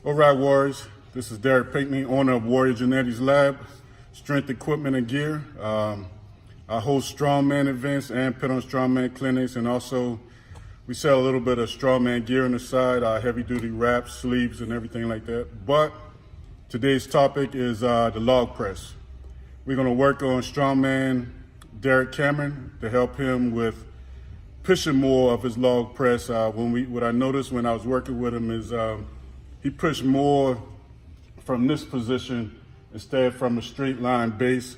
All right, Warriors. This is Derrick Pinckney, owner of Warrior Genetics Lab, strength equipment and gear. I host Strongman events and put on Strongman clinics, and also we sell a little bit of Strongman gear on the side, heavy-duty wraps, sleeves, and everything like that. But today's topic is the log press. We're going to work on Strongman Derrick Cameron to help him with pushing more of his log press. What I noticed when I was working with him is he pushed more from this position instead from a straight line base.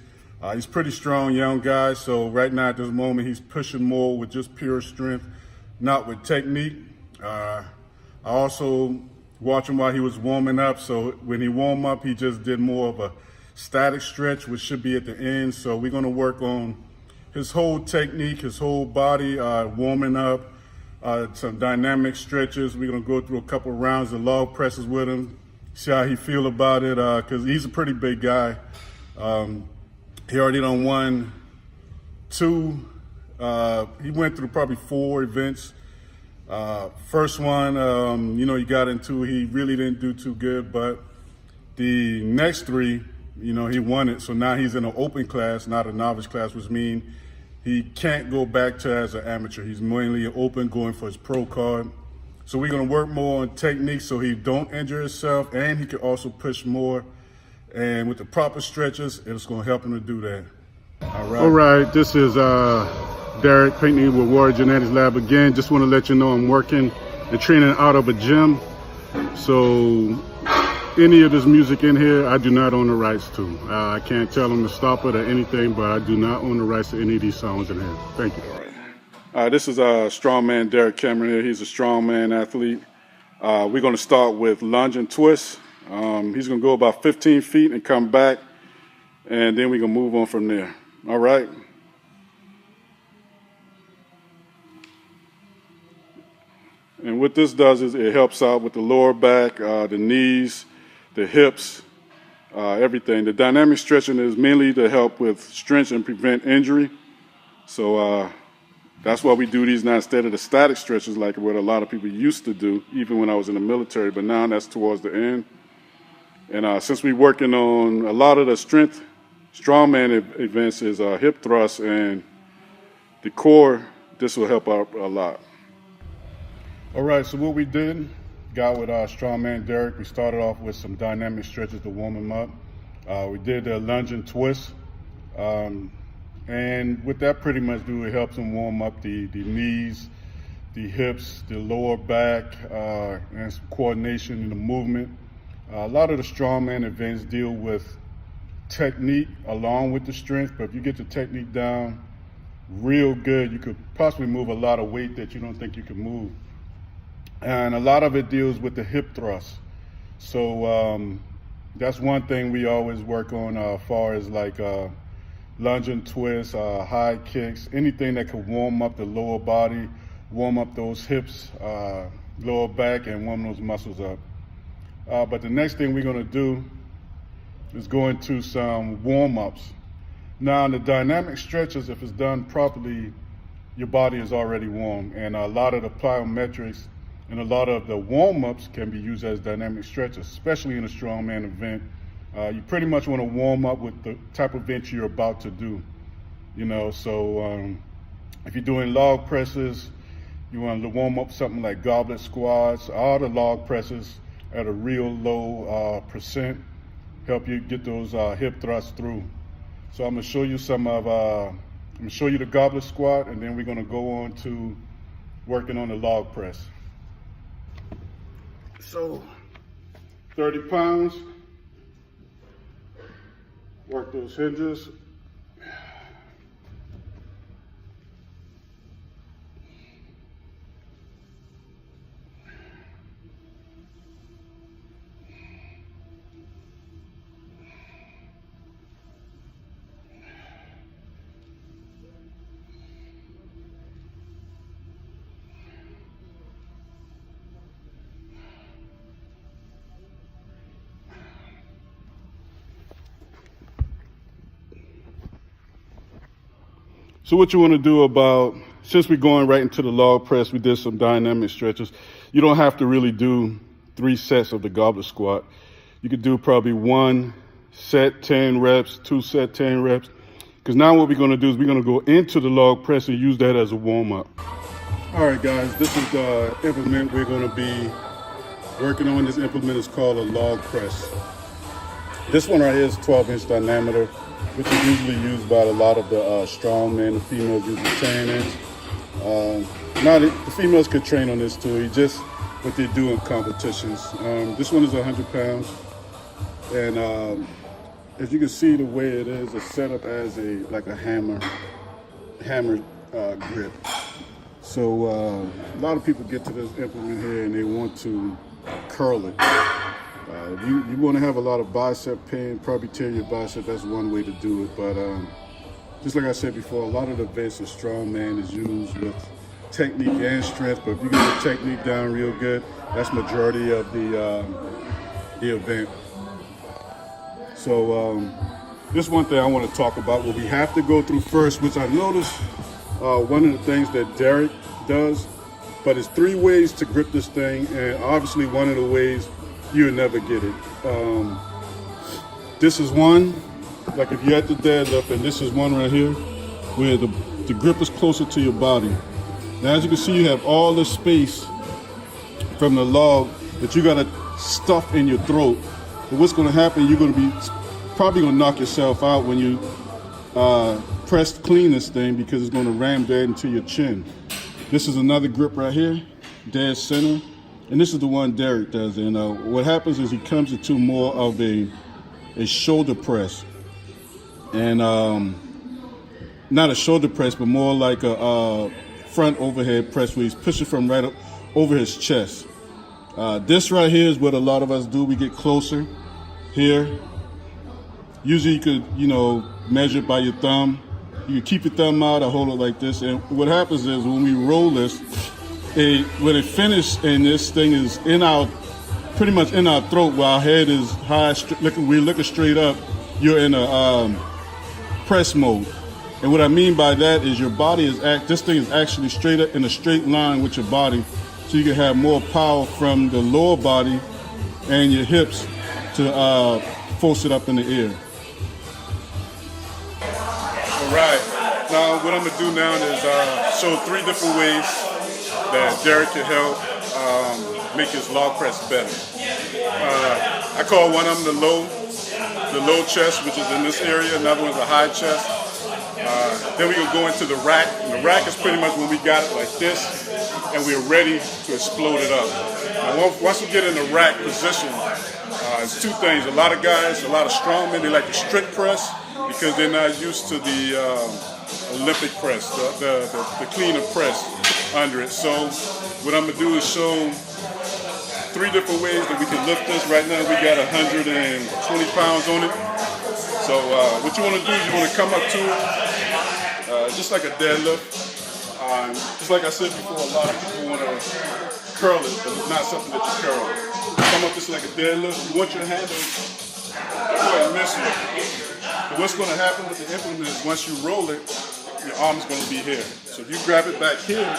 He's pretty strong young guy, so right now at this moment he's pushing more with just pure strength, not with technique. I also watched him while he was warming up, so when he warmed up he just did more of a static stretch, which should be at the end. So we're going to work on his whole technique, his whole body, warming up, some dynamic stretches. We're going to go through a couple of rounds of log presses with him, see how he feel about it, because he's a pretty big guy. He already done won two. He went through probably 4 events. First one, he got into, he really didn't do too good, but the next 3, he won it. So now he's in an open class, not a novice class, which means he can't go back to as an amateur. He's mainly open, going for his pro card. So we're going to work more on technique so he don't injure himself, and he can also push more. And with the proper stretches, it's going to help him to do that. All right, this is Derrick Pinckney with Warrior Genetics Lab again. Just want to let you know I'm working and training out of a gym. So any of this music in here, I do not own the rights to. I can't tell them to stop it or anything, but I do not own the rights to any of these songs in here. Thank you. This is Strongman Derrick Cameron here. He's a strongman athlete. We're going to start with lunge and twist. He's going to go about 15 feet and come back, and then we're going to move on from there. All right. And what this does is it helps out with the lower back, the knees, the hips, everything. The dynamic stretching is mainly to help with strength and prevent injury. So that's why we do these now instead of the static stretches like what a lot of people used to do, even when I was in the military, but now that's towards the end. And since we're working on a lot of the strength, strongman events is hip thrust and the core, this will help out a lot. All right, so what we did, got with Strongman Derrick, we started off with some dynamic stretches to warm him up. We did the lunge and twist. And what that pretty much do, it helps him warm up the knees, the hips, the lower back, and some coordination in the movement. A lot of the strongman events deal with technique along with the strength, but if you get the technique down real good, you could possibly move a lot of weight that you don't think you can move. And a lot of it deals with the hip thrust. So that's one thing we always work on as far as like lunge and twist, high kicks, anything that could warm up the lower body, warm up those hips, lower back, and warm those muscles up. But the next thing we're going to do is go into some warm-ups. Now, the dynamic stretches, if it's done properly, your body is already warm. And a lot of the plyometrics and a lot of the warm-ups can be used as dynamic stretches, especially in a strongman event. You pretty much want to warm up with the type of event you're about to do. So if you're doing log presses, you want to warm up something like goblet squats. All the log presses at a real low percent help you get those hip thrusts through. So I'm going to show you I'm going to show you the goblet squat, and then we're going to go on to working on the log press. So 30 pounds, work those hinges. So what you want to do about, since we're going right into the log press, we did some dynamic stretches. You don't have to really do 3 sets of the goblet squat. You could do probably 1 set 10 reps, 2 set 10 reps. Because now what we're going to do is we're going to go into the log press and use that as a warm-up. All right, guys, this is the implement we're going to be working on. This implement is called a log press. This one right here is 12-inch diameter, which is usually used by a lot of the strongmen. The females use 10-inch. Now the females could train on this too. It's just what they do in competitions. This one is 100 pounds, and as you can see, the way it is, it's set up as like a hammer grip. So a lot of people get to this implement here and they want to curl it. You want to have a lot of bicep pain, probably tear your bicep. That's one way to do it. But just like I said before, a lot of the events in strongman is used with technique and strength. But if you get the technique down real good, that's majority of the event. So this one thing I want to talk about, what we have to go through first, which I noticed one of the things that Derrick does, but it's 3 ways to grip this thing, and obviously one of the ways you'll never get it. This is one, like if you're at the deadlift, and this is one right here, where the grip is closer to your body. Now as you can see, you have all this space from the log that you gotta stuff in your throat. But what's gonna happen, you're gonna be probably gonna knock yourself out when you press clean this thing, because it's gonna ram dead into your chin. This is another grip right here, dead center. And this is the one Derrick does. And what happens is he comes into more of a shoulder press. And not a shoulder press, but more like a front overhead press where he's pushing from right up over his chest. This right here is what a lot of us do. We get closer here. Usually you could, measure it by your thumb. You can keep your thumb out or hold it like this. And what happens is when we roll this, when it finishes and this thing is pretty much in our throat, while our head is high, we're looking straight up, you're in a press mode. And what I mean by that is your body this thing is actually straight up in a straight line with your body, so you can have more power from the lower body and your hips to force it up in the air. All right, now what I'm gonna do now is show 3 different ways that Derrick can help make his log press better. I call one of them the low chest, which is in this area. Another one's a high chest. Then we can go into the rack. And the rack is pretty much when we got it like this, and we're ready to explode it up. Now, once we get in the rack position, it's 2 things. A lot of guys, a lot of strongmen, they like the strict press because they're not used to the Olympic press, the cleaner press under it. So what I'm gonna do is show 3 different ways that we can lift this. Right now we got 120 pounds on it. So what you wanna do is you wanna come up to it just like a deadlift. Just like I said before, a lot of people wanna curl it, but it's not something that you curl. Come up just like a deadlift. You want your hand to go ahead and miss it. But what's gonna happen with the implement is once you roll it, your arm's gonna be here. So if you grab it back here,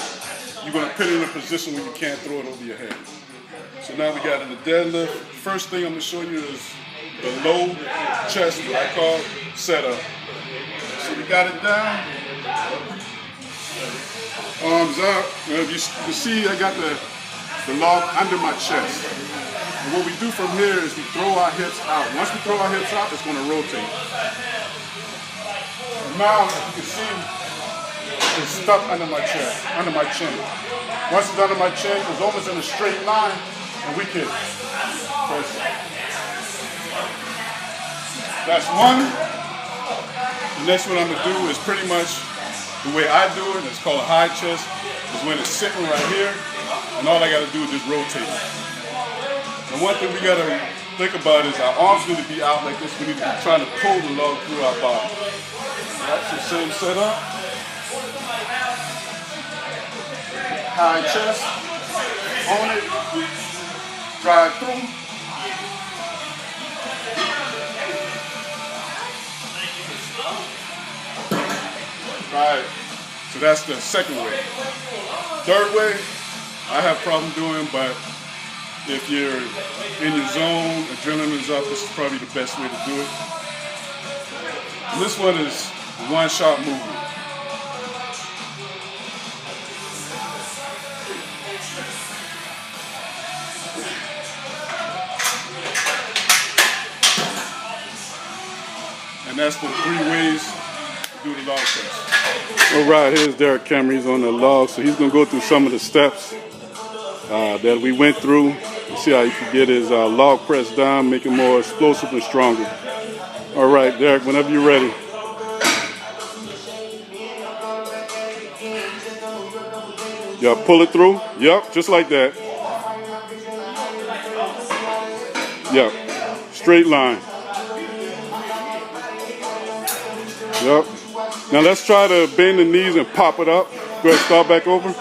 you're gonna put it in a position where you can't throw it over your head. So now we got in the deadlift. First thing I'm gonna show you is the low chest, what I call setup. So we got it down, arms out. Now if you see, I got the log under my chest. And what we do from here is we throw our hips out. Once we throw our hips out, it's gonna rotate. And now, as you can see, it's stuck under my chest, under my chin. Once it's under my chin, it's almost in a straight line, and we can press it. That's one. The next one I'm gonna do is pretty much the way I do it. It's called a high chest. Is when it's sitting right here, and all I gotta do is just rotate it. And one thing we gotta think about is our arms need to be out like this. We need to be trying to pull the log through our body. That's the same setup. High chest, on it, drive through. Right, so that's the second way. Third way, I have a problem doing, but If you're in your zone, adrenaline is up, this is probably the best way to do it. And this one is one-shot movement. And that's the 3 ways to do the log press. All right, here's Derrick Cameron. He's on the log, so he's going to go through some of the steps that we went through and see how he can get his log press down, make it more explosive and stronger. All right, Derrick, whenever you're ready. Yeah, pull it through. Yep, just like that. Yep, straight line. Yep. Now let's try to bend the knees and pop it up. Go ahead, start back over.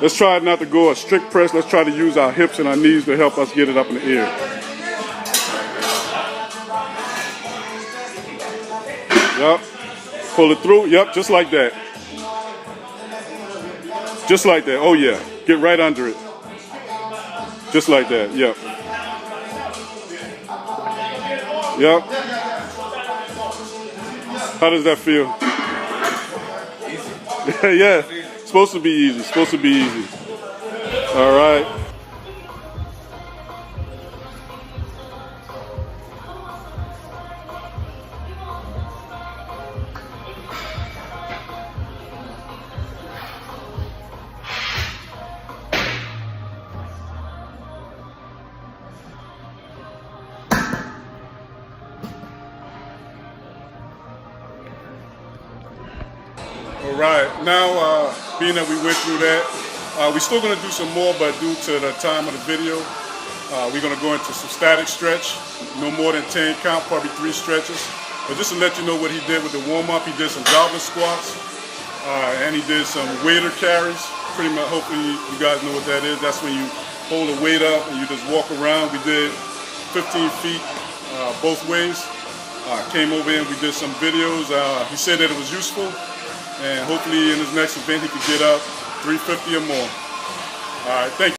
Let's try not to go a strict press. Let's try to use our hips and our knees to help us get it up in the air. Yep. Pull it through. Yep, just like that. Just like that. Oh yeah. Get right under it. Just like that. Yep. Yep. How does that feel? Easy. Yeah, it's supposed to be easy. It's supposed to be easy. All right. All right, now being that we went through that, we're still going to do some more, but due to the time of the video, we're going to go into some static stretch, no more than 10 count, probably 3 stretches. But just to let you know what he did with the warm-up, he did some goblet squats, and he did some waiter carries. Pretty much, hopefully you guys know what that is. That's when you hold the weight up and you just walk around. We did 15 feet both ways. Came over and we did some videos. He said that it was useful. And hopefully in his next event he could get up 350 or more. All right, thank you.